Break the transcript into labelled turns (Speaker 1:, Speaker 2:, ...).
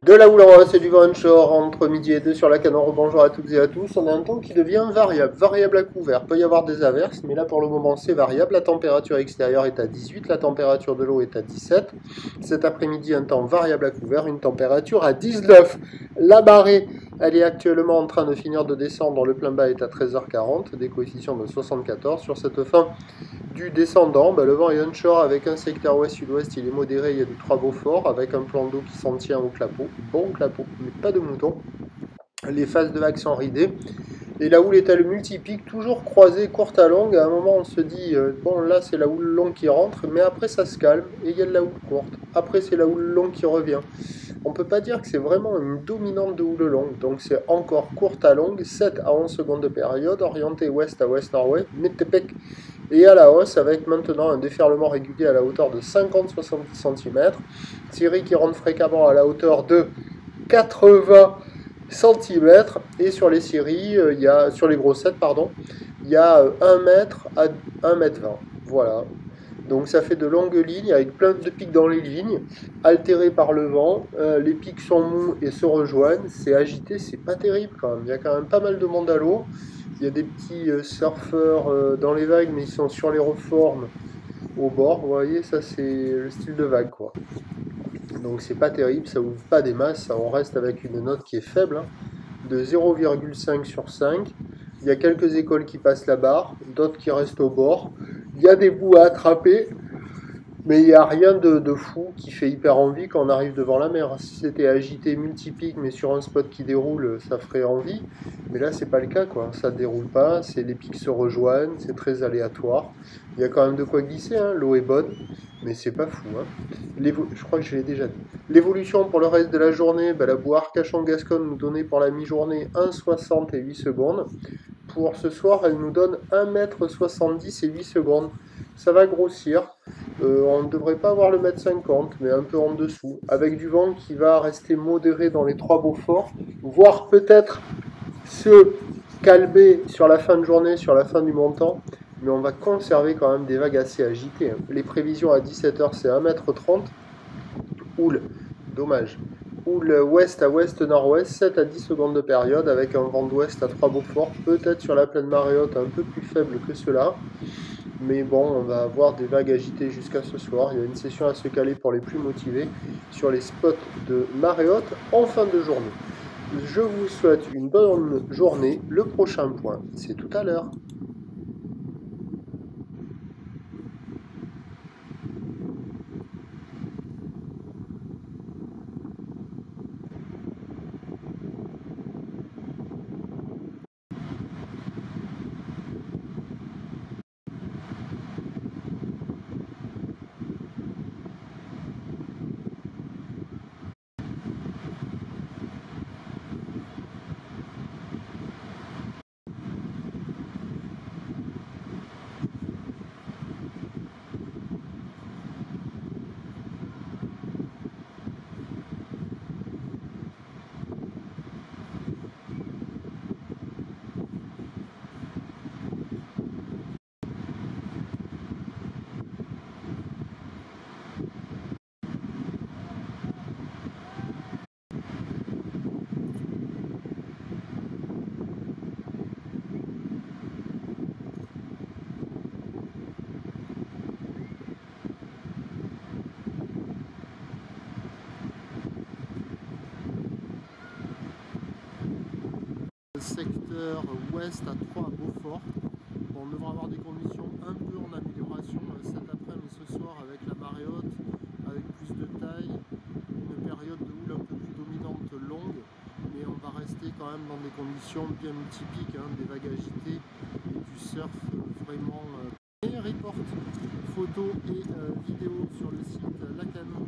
Speaker 1: De la houle en c'est du vent onshore entre midi et 2 sur la Canon. Bonjour à toutes et à tous. On a un temps qui devient variable à couvert. Peut y avoir des averses, mais là pour le moment c'est variable. La température extérieure est à 18, la température de l'eau est à 17. Cet après-midi, un temps variable à couvert, une température à 19. La marée, elle est actuellement en train de finir de descendre. Le plein bas est à 13h40, des coefficients de 74. Sur cette fin du descendant, le vent est onshore avec un secteur ouest-sud-ouest, il est modéré, il y a du 3 Beaufort avec un plan d'eau qui s'en tient au clapot, bon clapot, mais pas de mouton. Les phases de vagues sont ridées. Et la houle est à le multipique, toujours croisée, courte à longue. À un moment, on se dit, bon, là, c'est la houle longue qui rentre, mais après, ça se calme, et il y a de la houle courte. Après, c'est la houle longue qui revient. On ne peut pas dire que c'est vraiment une dominante de houle longue, donc c'est encore courte à longue, 7 à 11 secondes de période, orientée ouest à ouest-nord-ouest, Métépec et à la hausse, avec maintenant un déferlement régulier à la hauteur de 50-70 cm. Thierry qui rentre fréquemment à la hauteur de 80 cm, et sur les séries, sur les grossettes, il y a 1 mètre à 1 mètre 20. Voilà. Donc ça fait de longues lignes avec plein de pics dans les lignes, altérées par le vent. Les pics sont mous et se rejoignent. C'est agité, c'est pas terrible quand même. Il y a quand même pas mal de monde à l'eau. Il y a des petits surfeurs dans les vagues, mais ils sont sur les reformes au bord. Vous voyez, ça c'est le style de vague, quoi. Donc c'est pas terrible, ça ouvre pas des masses, on reste avec une note qui est faible, de 0,5 sur 5. Il y a quelques écoles qui passent la barre, d'autres qui restent au bord. Il y a des bouts à attraper, mais il n'y a rien de fou qui fait hyper envie quand on arrive devant la mer. Si c'était agité multipique, mais sur un spot qui déroule, ça ferait envie. Mais là, c'est pas le cas, quoi. Ça ne déroule pas, les pics se rejoignent, c'est très aléatoire. Il y a quand même de quoi glisser, hein. L'eau est bonne, mais c'est pas fou, hein. Je crois que je l'ai déjà dit. L'évolution pour le reste de la journée, la bouée Arcachon-Gascogne nous donnait pour la mi-journée 1,60 et 8 secondes. Pour ce soir, elle nous donne 1,70 m et 8 secondes. Ça va grossir. On ne devrait pas avoir le 1,50 m, mais un peu en dessous. Avec du vent qui va rester modéré dans les 3 Beaufort, voire peut-être se calmer sur la fin de journée, sur la fin du montant. Mais on va conserver quand même des vagues assez agitées. Les prévisions à 17h, c'est 1,30 m. Houle, dommage. Houle ouest à ouest-nord-ouest, 7 à 10 secondes de période, avec un vent d'ouest à 3 Beaufort, peut-être sur la plaine marée haute un peu plus faible que cela. Mais bon, on va avoir des vagues agitées jusqu'à ce soir. Il y a une session à se caler pour les plus motivés sur les spots de marée haute en fin de journée. Je vous souhaite une bonne journée. Le prochain point, c'est tout à l'heure. Secteur ouest à 3 Beaufort. Bon, on devra avoir des conditions un peu en amélioration cet après-midi et ce soir avec la marée haute, avec plus de taille, une période de houle un peu plus dominante longue, mais on va rester quand même dans des conditions bien multipiques, hein, des vagues agitées et du surf vraiment. Report photos et vidéos sur le site La Canon.